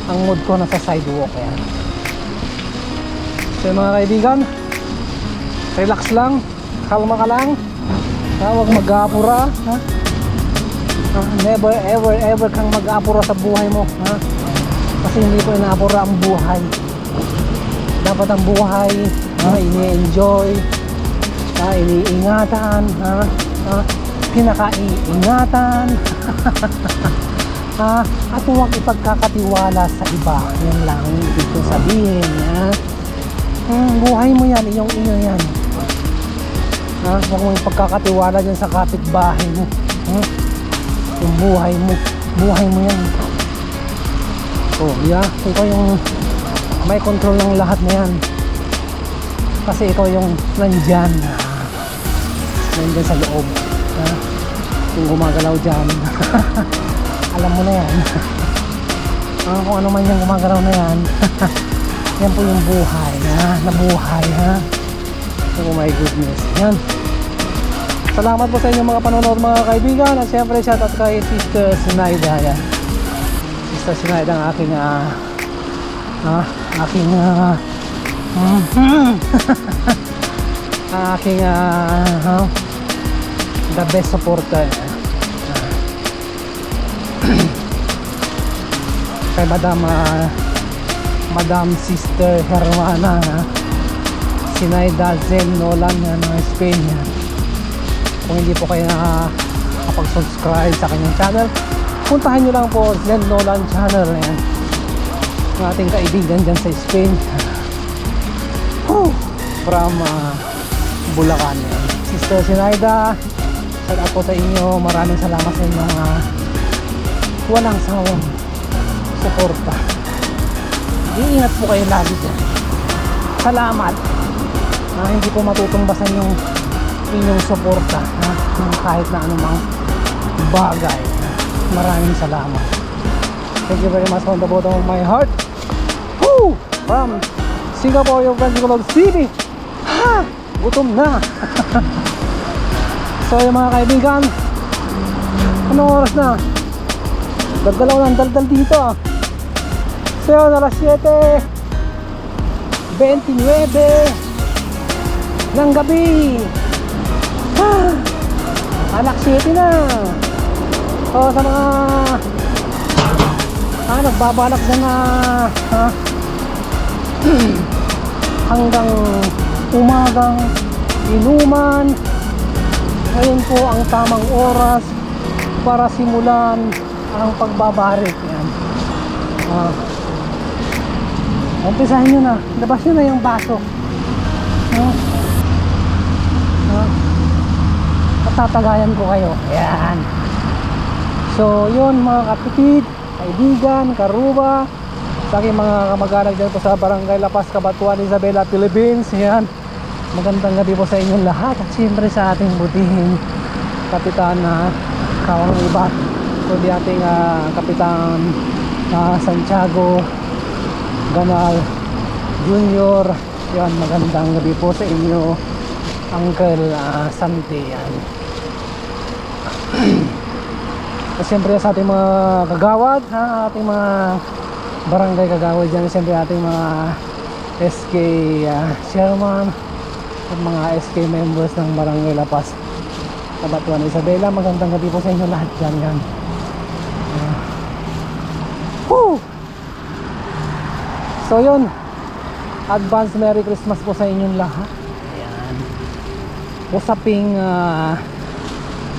ang mood ko nasa sidewalk. Ayan. So mga kaibigan, relax lang, kalma ka lang, huwag mag-aapura, ha? Never ever kang mag-aapura sa buhay mo, ha? Kasi hindi ko inaapura ang buhay. Dapat ang buhay, ini-enjoy, iniingatan, pinakaiingatan. At huwag ipagkakatiwala sa iba. Yan lang ang ibig ko sabihin, ha? Buhay mo yan, iyo yan. Huwag mo ipagkakatiwala dyan sa kapitbahay mo. Yung buhay mo yan. Yeah, ikaw yung may control ng lahat na yan. Kasi ikaw yung nandyan sa loob, yung gumagalaw dyan. Alam mo na yan. Kung ano man yung gumagalaw na yan. Yan po yung buhay, nabuhay, oh my goodness. Yan. Salamat po sa inyo mga panonood mga kaibigan. At syempre shoutout kay Sister Sinaida. Yan. Sister Sinaida ang aking aking the best supporter. Kay Madam Sister Hermana Sinaida Zen Nolan ng Spain. Kung hindi po kayo nakapag-subscribe sa kanyang channel, puntahan nyo lang po Zen Nolan channel. Ayan, ng ating kaibigan dyan sa Spain, from Bulacan. Sister Sinaida, shout out po sa inyo. Maraming salamat sa inyong walang sawang suporta. Iingat po kayo lagi dyan. Salamat. Hindi po matutumbasan yung inyong suporta, kahit na anumang bagay. Maraming salamat. Thank you very much from the bottom of my heart. From Singapore, your friend Nicolog City. Gutom na. So yung mga kaibigan, anong oras na? Dagdalaw ng daldal dito. So yun, alas 7:29 ng gabi. Anak 7 na. So sa mga nagbabalak na hanggang umagang inuman, ngayon po ang tamang oras para simulan ang pagbabarik. Yan. Umpisahin nyo na, labas nyo na yung baso. At tatagayan ko kayo. Ayan. So yun mga kapitid, kaibigan, karuba, sa aking mga kamag-anak dyan po sa Barangay La Paz, Cabanatuan, Isabela, Philippines. Ayan. Magandang gabi po sa inyong lahat. At siyempre sa ating butihing kapitan na kawang iba, kundi ating kapitan Santiago Ganal Junior. Yan, magandang gabi po sa inyo, Uncle Santi. Yan. At siyempre sa ating mga kagawad, ating mga barangay kagawad dyan, siyempre ating mga SK chairman at mga SK members ng Barangay La Paz, Cabanatuan, Isabela. Magandang gabi po sa inyo lahat dyan. Yan. So yun, advance Merry Christmas po sa inyong lahat. Ayan. Usaping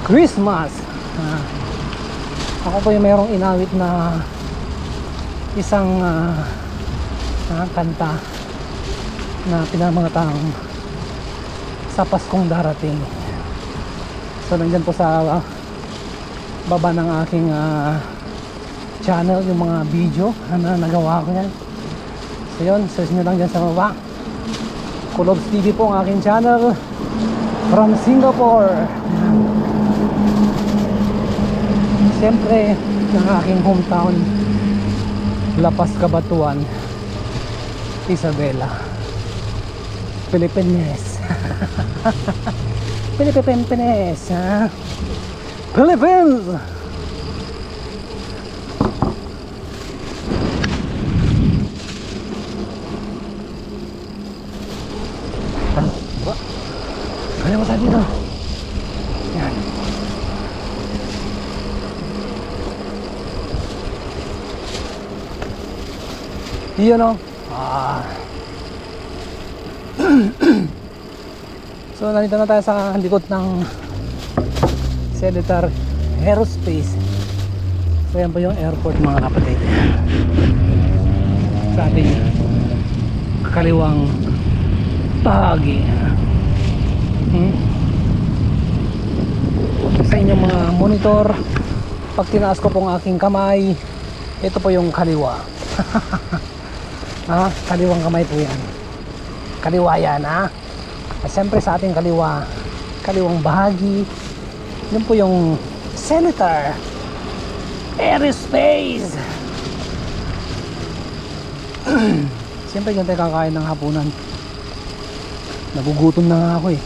Christmas. Ako po yung mayroong inawit na isang kanta na pinamagatang sa Paskong darating. So nandyan po sa baba ng aking channel yung mga video na nagawa ko yan. So yun, search nyo lang dyan sa baba. Kulobs TV po ang aking channel from Singapore. Siyempre ng aking hometown, La Paz, Cabanatuan, Isabela, Philippines. Philippines, Philippines. tayo dito. Yan. Yun o. So nandito na tayo sa likod ng Seletar Aerospace. So yan po yung airport mga kapatid. Sa ating kaliwang bahagi. Sa inyong mga monitor, pag tinaas ko pong aking kamay, ito po yung kaliwa. Kaliwang kamay po yan. Kaliwa yan At siyempre sa ating kaliwang bahagi, yun po yung Seletar Aerospace. Siyempre dyan tayo kakain ng hapunan. Nagugutom na nga ako eh.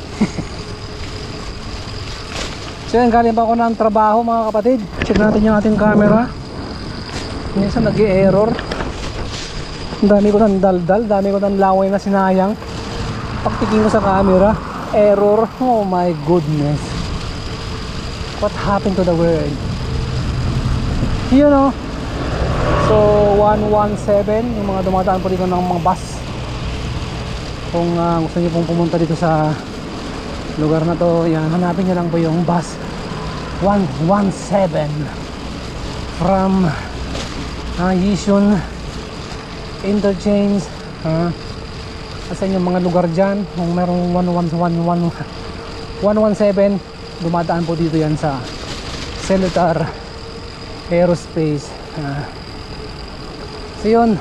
So yan, galing pa ako ng trabaho mga kapatid. Check natin yung ating camera. Minsan nag-i-error. Ang dami ko ng daldal, dami ko ng laway na sinayang. Pagtikin ko sa camera, error. Oh my goodness, what happened to the world? Yun o. So 117 yung mga dumadaan po dito ng mga bus. Kung gusto niyo pong pumunta dito sa lugar na to, yan, hanapin niyo lang po yung bus 117 from Yishun Interchange. Sa inyong mga lugar dyan, kung merong 117, dumadaan po dito yan sa Seletar Aerospace. So yun.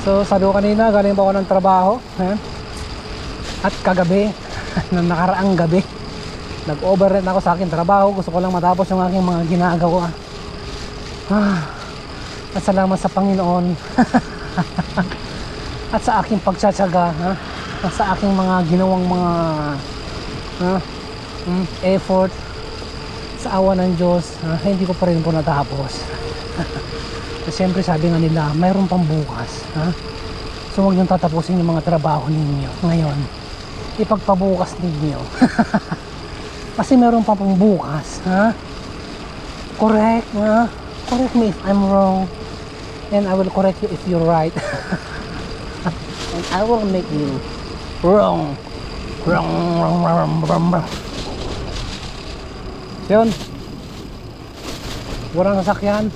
So sabi ko kanina, galing pa ako ng trabaho. At kagabi, ng nakaraang gabi, nag-overnight ako sa aking trabaho. Gusto ko lang matapos yung aking mga ginagawa. At salamat sa Panginoon. At sa aking pagtsatsaga, at sa aking mga ginawang mga effort, sa awa ng Diyos, hindi ko pa rin po natapos. So, siyempre sabi nga nila, mayroon pang bukas. So huwag niyong tatapusin yung mga trabaho ninyo ngayon. Ipagpabukas ninyo. Kasi mayroon pang bukas. Correct. Correct me if I'm wrong, and I will correct you if you're right. And I will make you wrong. Yun, walang sasakyan,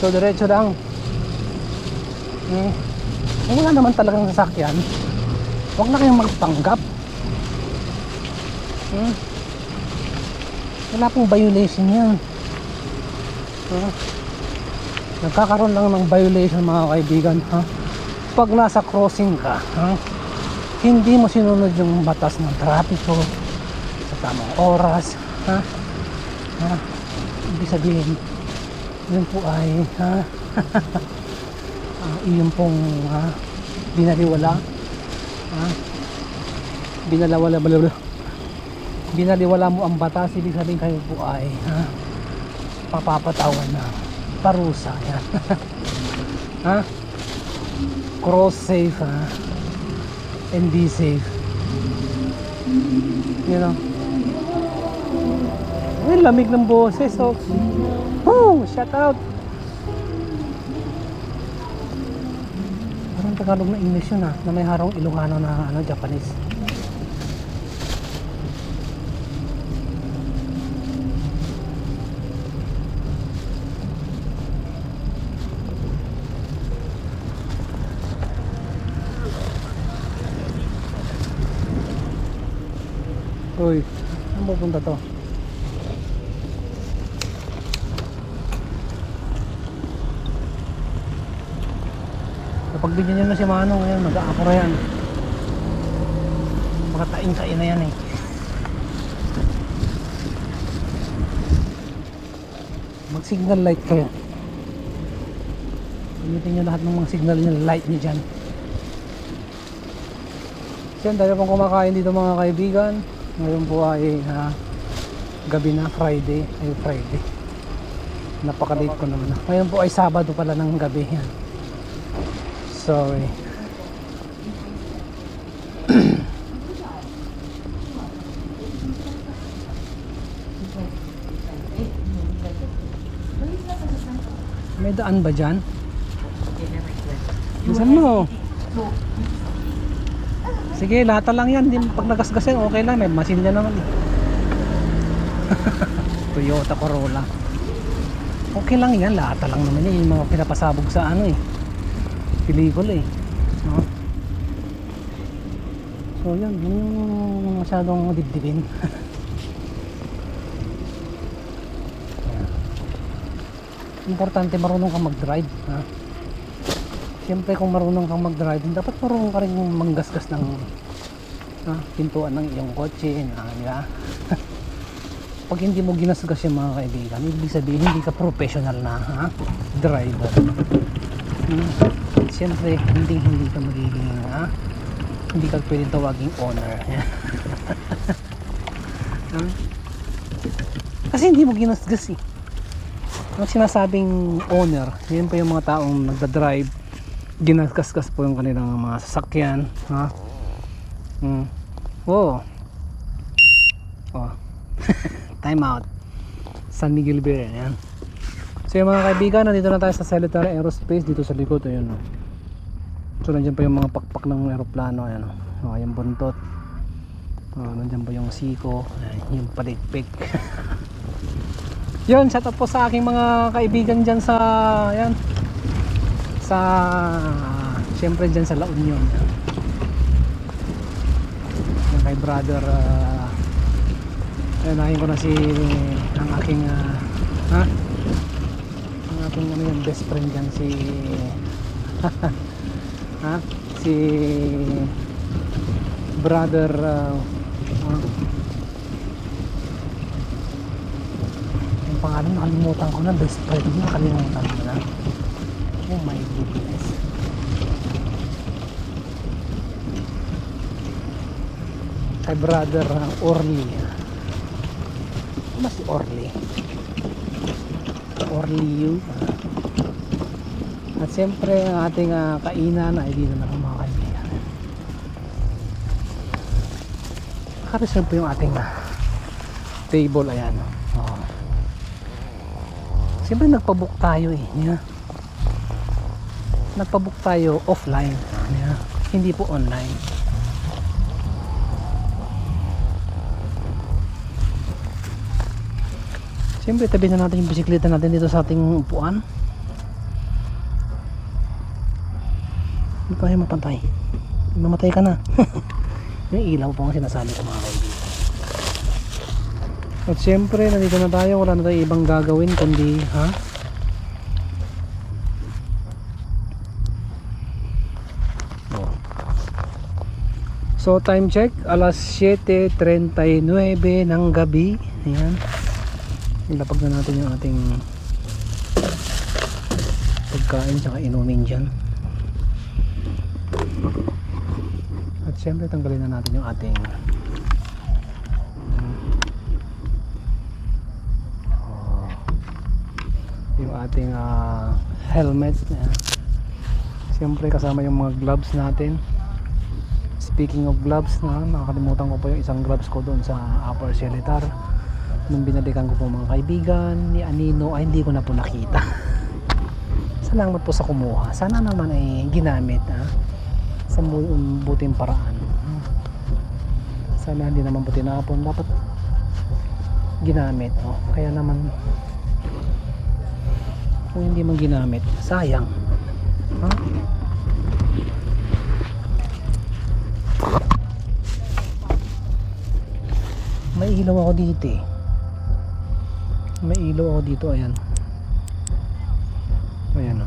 so diretso lang. Kung wala naman talagang sasakyan, huwag na kayong magpanggap. Wala pong violation yan. Nagkakaroon lang ng violation mga kaibigan, pag nasa crossing ka, hindi mo sinunod yung batas ng trapiko sa tamang oras. Ibig sabihin, yun po ay yun pong binaliwala mo ang batas. Ibig sabihin kayo po ay papapatawan na parusa yan. Cross safe and be safe, you know. Ay, lamig ng boses. So shout out. Parang Tagalog na English yun na may harong Ilocano na Japanese. Uy, saan pupunta to? Kapag bigyan nyo na si Manong ngayon, mag-aakura yan. Makatain-tain na yan eh. Mag-signal light kayo. Gamitin nyo lahat ng mga signal nyo, light nyo dyan. Yan, dahil pong kumakain dito mga kaibigan. Ngayon po ay gabi na, Friday. Napaka-late ko naman. Ngayon po ay Sabado pala ng gabi yan. Sorry. May daan ba dyan? Bisan mo. Sige, lata lang yan. Pag nagasgasin, okay lang. May machine dyan naman. Toyota Corolla. Okay lang yan. Lata lang naman yan. Yung mga pinapasabog sa ano eh. Pelikula eh. No? So yun. Yun yung masyadong dibdibin. Importante marunong kang mag-drive. Ha? Siyempre kung marunong kang mag-drive, dapat marunong ka rin manggasgas ng pintuan ng iyong kotse. Diba? Pag hindi mo ginasgas yung mga kaibigan, ibig sabihin hindi ka professional na driver. Siyempre hindi ka magiging hindi ka pwedeng tawaging owner. Kasi hindi mo ginasgas eh. Ang sinasabing owner, yun pa yung mga taong nagda-drive, ginasgasgas po yung kanilang mga sasakyan. Oh. Time out. San Miguel Bay yan. So yung mga kaibigan, nandito na tayo sa Cellular Aerospace dito sa likod. Ayun, so nandiyan pa yung mga pakpak ng aeroplano. Ayan, yung buntot. Nandiyan pa yung siko. Ayan, yung palikpik. Yun, shout out po sa aking mga kaibigan dyan sa yan, siyempre dyan sa La Union. Yung kay brother ayunahin ko na ang aking ang aking best friend dyan si si brother yung pangalan nakalimutan ko na, best friend niya nakalimutan ko na. Oh my goodness. Kay brother Orly. Ano si Orly? Orly you. At siyempre ang ating kainan ay dito na mga kaibigan. Naka-reserve po yung ating table. Ayan. Siyempre nagpabook tayo eh. Yeah. Nagpabook tayo offline. Yeah. Hindi po online. Siyempre tabi na natin yung bisikleta natin dito sa ating upuan. Hindi tayo mapantay. Mamatay ka na. Yung ilaw po ang sinasabi ko mga kaibigan. At siyempre nandito na tayo, wala na tayo ibang gagawin kundi So time check, alas 7:39 ng gabi. Ayan, ilapag na natin yung ating pagkain tsaka inumin dyan. At siyempre tanggalin na natin yung ating helmet. Siyempre kasama yung mga gloves natin. Speaking of gloves, nakakalimutan ko po yung isang gloves ko doon sa Upper Cellular nung binalikan ko po mga kaibigan ni Anino, ay hindi ko na po nakita. Salamat po sa kumuha. Sana naman ay ginamit sa buting paraan. Sana hindi naman po tinapon, dapat ginamit. Kaya naman kung hindi man ginamit, sayang. May ilaw ako dito eh. May ilaw ako dito, ayan. Ayan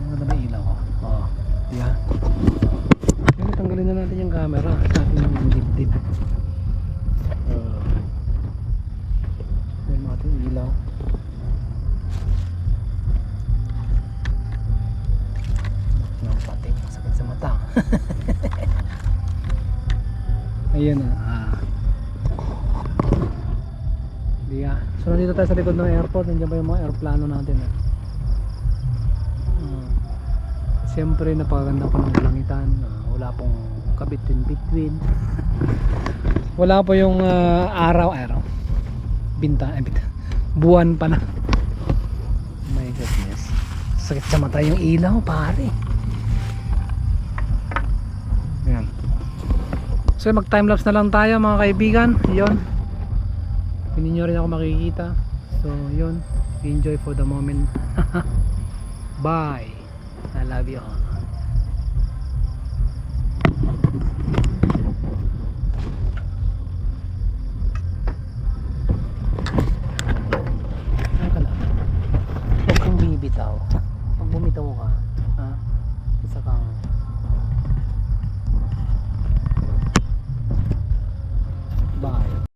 Ano may ilaw ko? Yeah. Kaya tanggalin na natin yung camera sa ating dip-dip. Ayan ating ilaw. Patik, sakit sa mata. Ayan So nandito tayo sa likod ng airport. Nandiyan pa yung mga aeroplano natin Siyempre napakaganda pa ng langitan. Wala pong kabit in between. Wala po yung araw buwan pa na. My goodness, sakit sa mata yung ilaw pare. Ayan. So mag timelapse na lang tayo mga kaibigan. Yun, hindi nyo rin ako makikita. So yun, enjoy for the moment. Bye, I love you all.